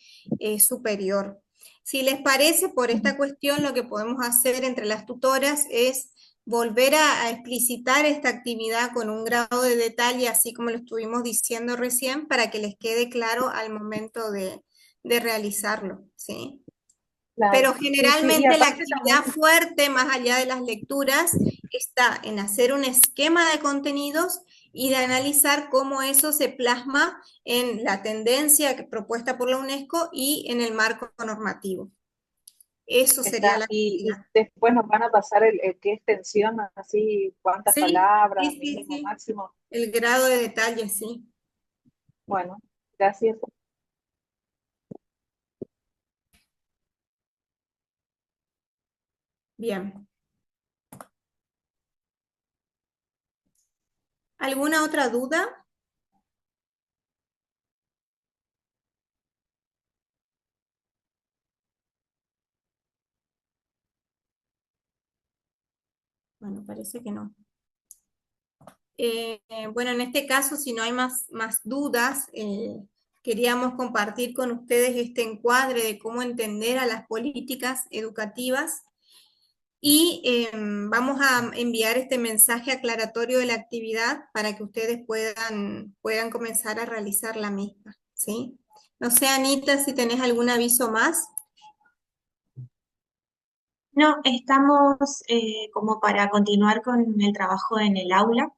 Superior. Si les parece, por esta cuestión, lo que podemos hacer entre las tutoras es volver a explicitar esta actividad con un grado de detalle, así como lo estuvimos diciendo recién, para que les quede claro al momento de realizarlo, ¿sí? Claro, Pero sí, sí, y generalmente la aparte actividad también, fuerte, más allá de las lecturas, está en hacer un esquema de contenidos y de analizar cómo eso se plasma en la propuesta por la UNESCO y en el marco normativo. Eso sería está, la y actividad. después nos van a pasar el qué extensión, así, cuántas Sí, palabras, sí, sí, mínimo, sí. máximo. El grado de detalle, sí. Bueno, gracias. Bien. ¿Alguna otra duda? Bueno, parece que no. Bueno, en este caso, si no hay más dudas, queríamos compartir con ustedes este encuadre de cómo entender a las políticas educativas y vamos a enviar este mensaje aclaratorio de la actividad para que ustedes puedan comenzar a realizar la misma, ¿sí? No sé, Anita, si tenés algún aviso más. No, estamos como para continuar con el trabajo en el aula.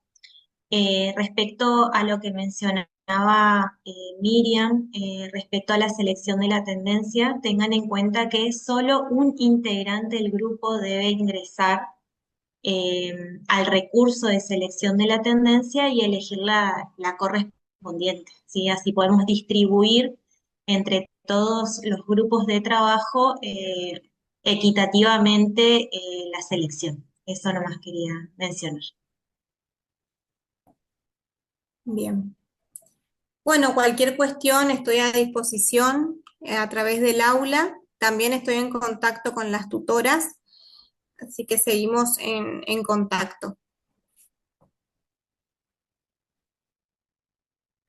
Respecto a lo que mencionaba Miriam, respecto a la selección de la tendencia, tengan en cuenta que solo un integrante del grupo debe ingresar eh, al recurso de selección de la tendencia y elegir la correspondiente, ¿sí? Así podemos distribuir entre todos los grupos de trabajo equitativamente la selección. Eso nomás quería mencionar. Bien. Bueno, cualquier cuestión estoy a disposición a través del aula. También estoy en contacto con las tutoras, así que seguimos en contacto.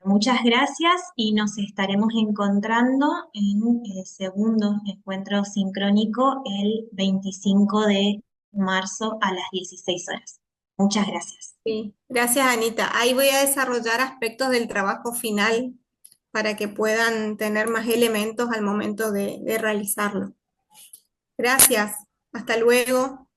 Muchas gracias y nos estaremos encontrando en el segundo encuentro sincrónico el 25 de marzo a las 16 horas. Muchas gracias. Sí, gracias, Anita. Ahí voy a desarrollar aspectos del trabajo final para que puedan tener más elementos al momento de realizarlo. Gracias. Hasta luego.